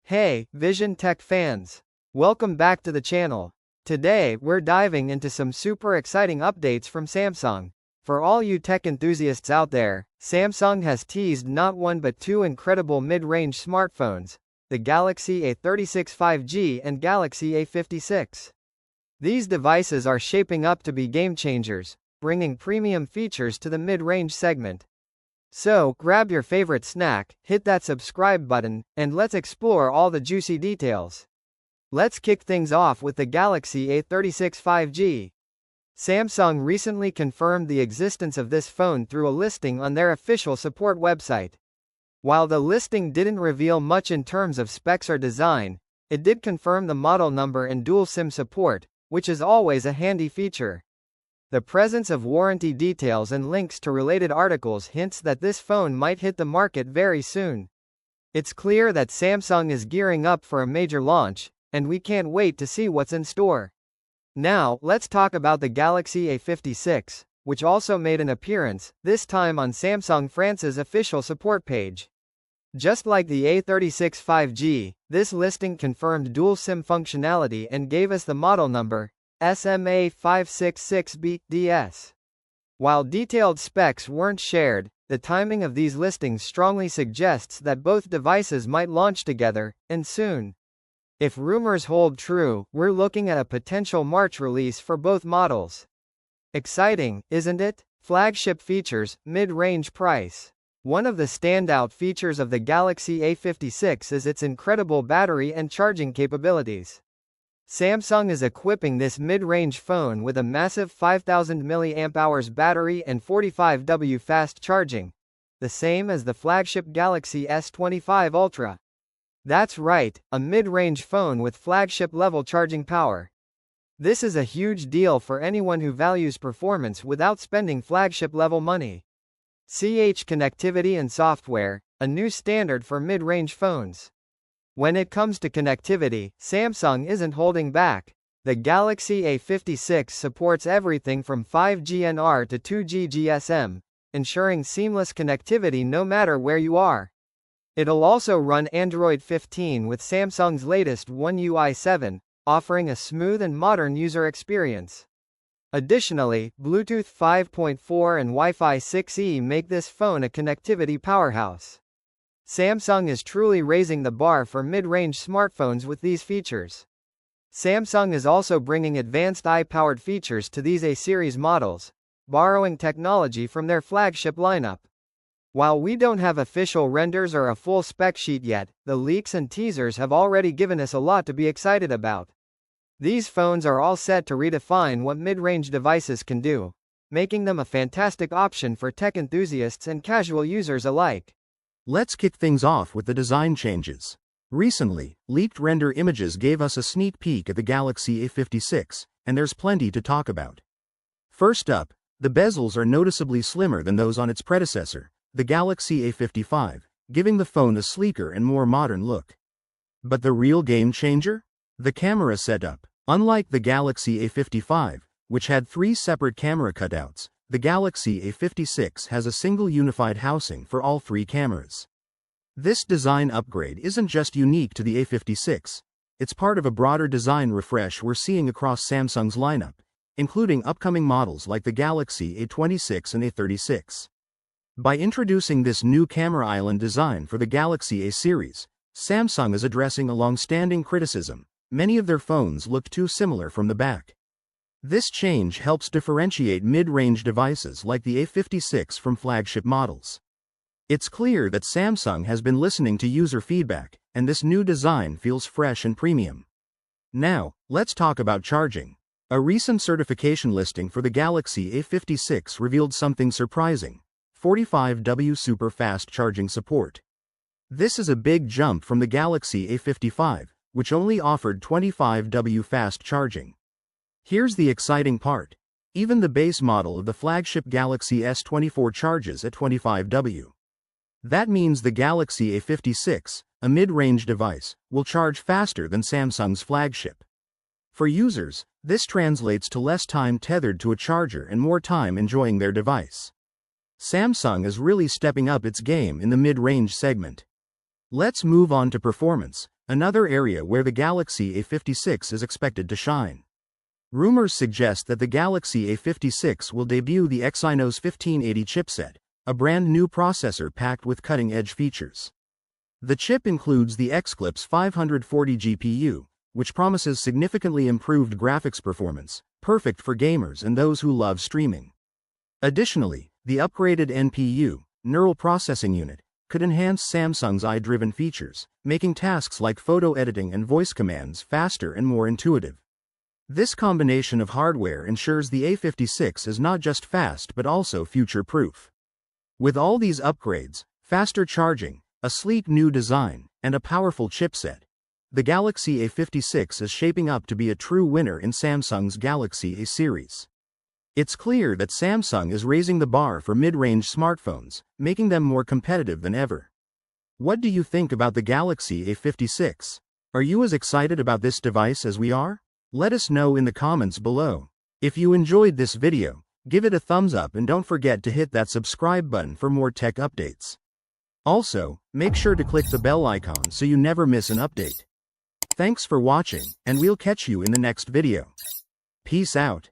Hey, Vision Tech fans! Welcome back to the channel. Today, we're diving into some super exciting updates from Samsung. For all you tech enthusiasts out there, Samsung has teased not one but two incredible mid-range smartphones, the Galaxy A36 5G and Galaxy A56. These devices are shaping up to be game changers, bringing premium features to the mid-range segment. So, grab your favorite snack, hit that subscribe button, and let's explore all the juicy details. Let's kick things off with the Galaxy A36 5G. Samsung recently confirmed the existence of this phone through a listing on their official support website. While the listing didn't reveal much in terms of specs or design, it did confirm the model number and dual SIM support, which is always a handy feature. The presence of warranty details and links to related articles hints that this phone might hit the market very soon. It's clear that Samsung is gearing up for a major launch, and we can't wait to see what's in store. Now, let's talk about the Galaxy A56, which also made an appearance, this time on Samsung France's official support page. Just like the A36 5G, this listing confirmed dual SIM functionality and gave us the model number, SMA566BDS. While detailed specs weren't shared, the timing of these listings strongly suggests that both devices might launch together, and soon. If rumors hold true, we're looking at a potential March release for both models. Exciting, isn't it? Flagship features, mid-range price. One of the standout features of the Galaxy A56 is its incredible battery and charging capabilities. Samsung is equipping this mid-range phone with a massive 5000 mAh battery and 45W fast charging, the same as the flagship Galaxy S25 Ultra. That's right, a mid-range phone with flagship-level charging power. This is a huge deal for anyone who values performance without spending flagship-level money. Connectivity and software, a new standard for mid-range phones. When it comes to connectivity, Samsung isn't holding back. The Galaxy A56 supports everything from 5G NR to 2G GSM, ensuring seamless connectivity no matter where you are. It'll also run Android 15 with Samsung's latest One UI 7, offering a smooth and modern user experience. Additionally, Bluetooth 5.4 and Wi-Fi 6E make this phone a connectivity powerhouse. Samsung is truly raising the bar for mid-range smartphones with these features. Samsung is also bringing advanced AI-powered features to these A-series models, borrowing technology from their flagship lineup. While we don't have official renders or a full spec sheet yet, the leaks and teasers have already given us a lot to be excited about. These phones are all set to redefine what mid-range devices can do, making them a fantastic option for tech enthusiasts and casual users alike. Let's kick things off with the design changes. Recently, leaked render images gave us a sneak peek at the Galaxy A56, and there's plenty to talk about. First up, the bezels are noticeably slimmer than those on its predecessor, the Galaxy A55, giving the phone a sleeker and more modern look. But the real game changer? The camera setup. Unlike the Galaxy A55, which had 3 separate camera cutouts, the Galaxy A56 has a single unified housing for all 3 cameras. This design upgrade isn't just unique to the A56, it's part of a broader design refresh we're seeing across Samsung's lineup, including upcoming models like the Galaxy A26 and A36. By introducing this new camera island design for the Galaxy A series, Samsung is addressing a long-standing criticism: many of their phones look too similar from the back. This change helps differentiate mid-range devices like the A56 from flagship models. It's clear that Samsung has been listening to user feedback, and this new design feels fresh and premium. Now, let's talk about charging. A recent certification listing for the Galaxy A56 revealed something surprising: 45W super fast charging support. This is a big jump from the Galaxy A55, which only offered 25W fast charging. Here's the exciting part. Even the base model of the flagship Galaxy S24 charges at 25W. That means the Galaxy A56, a mid-range device, will charge faster than Samsung's flagship. For users, this translates to less time tethered to a charger and more time enjoying their device. Samsung is really stepping up its game in the mid-range segment. Let's move on to performance, another area where the Galaxy A56 is expected to shine. Rumors suggest that the Galaxy A56 will debut the Exynos 1580 chipset, a brand new processor packed with cutting-edge features. The chip includes the Xclipse 540 GPU, which promises significantly improved graphics performance, perfect for gamers and those who love streaming. Additionally, the upgraded NPU, Neural Processing Unit, could enhance Samsung's AI-driven features, making tasks like photo editing and voice commands faster and more intuitive. This combination of hardware ensures the A56 is not just fast but also future-proof. With all these upgrades, faster charging, a sleek new design, and a powerful chipset, the Galaxy A56 is shaping up to be a true winner in Samsung's Galaxy A series. It's clear that Samsung is raising the bar for mid-range smartphones, making them more competitive than ever. What do you think about the Galaxy A56? Are you as excited about this device as we are? Let us know in the comments below. If you enjoyed this video, give it a thumbs up and don't forget to hit that subscribe button for more tech updates. Also, make sure to click the bell icon so you never miss an update. Thanks for watching, and we'll catch you in the next video. Peace out.